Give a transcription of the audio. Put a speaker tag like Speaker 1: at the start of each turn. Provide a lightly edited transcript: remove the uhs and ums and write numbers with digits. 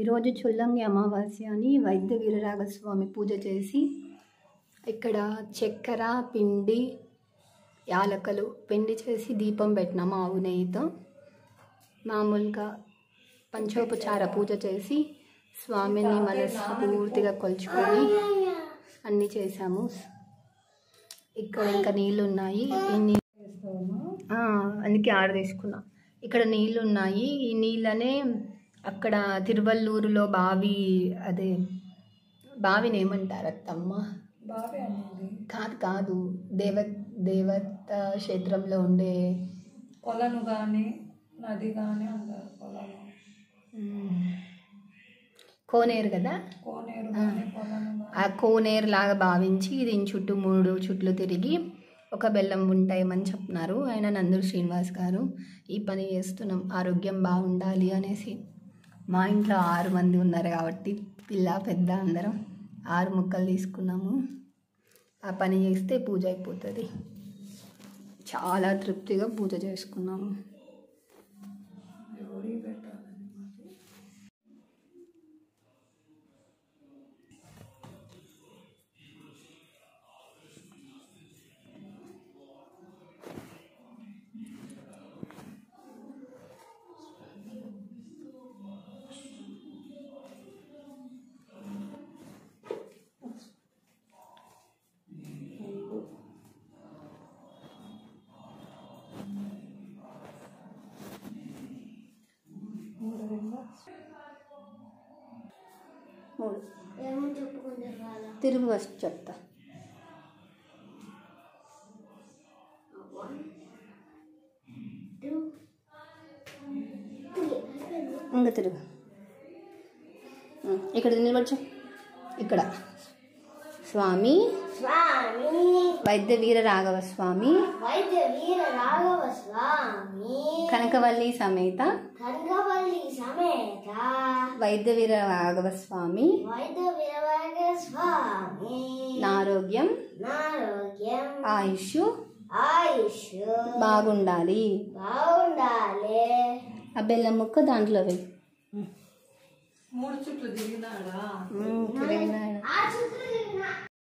Speaker 1: ఈరోజు చుల్లంగి అమావాస్య అని వైద్య వీరరాఘస్వామి పూజ చేసి ఇక్కడ చక్కెర పిండి యాలకలు పిండి చేసి దీపం పెట్టినాము ఆవు నెయ్యితో. మామూలుగా పంచోపచార పూజ చేసి స్వామిని మనస్ఫూర్తిగా కొలుచుకొని అన్నీ చేసాము. ఇక్కడ ఇంకా నీళ్ళు ఉన్నాయి, అందుకే ఆడదేసుకున్నా. ఇక్కడ నీళ్ళు ఉన్నాయి, ఈ నీళ్ళనే అక్కడ తిరువల్లూరులో బావి, అదే బావిని ఏమంటారు అత్తమ్మ? కాదు కాదు, దేవత క్షేత్రంలో ఉండే
Speaker 2: కొలను కానీ నది కానీ అంటారు. కొలను
Speaker 1: కోనేరు కదా,
Speaker 2: కోనేరు
Speaker 1: ఆ కోనేరు లాగా భావించి దీని చుట్టూ 3 చుట్లు తిరిగి ఒక బెల్లం ఉంటాయమని చెప్తున్నారు. ఆయన నందూరు శ్రీనివాస్ గారు. ఈ పని చేస్తున్నాం ఆరోగ్యం బాగుండాలి అనేసి. మా ఇంట్లో 6 మంది ఉన్నారు కాబట్టి పిల్ల పెద్ద అందరం 6 ముక్కలు తీసుకున్నాము. ఆ పని చేస్తే పూజ అయిపోతుంది. చాలా తృప్తిగా పూజ చేసుకున్నాము. తిరుగు వచ్చి చెప్తా. ఇంకా తిరుగు. ఇక్కడ నిలబడచ్చు. ఇక్కడ స్వామి వైద్య వీర రాఘవ స్వామి కనకవల్లి సమేత వైద్య వీర రాఘవ స్వామి ఆరోగ్యం ఆయుష్ బాగుండాలి. ఆ బెల్లం ముక్క దాంట్లో వెయ్యి.
Speaker 2: 3 చుట్లు తిరిగినాడా?
Speaker 1: తిరిగినాడు.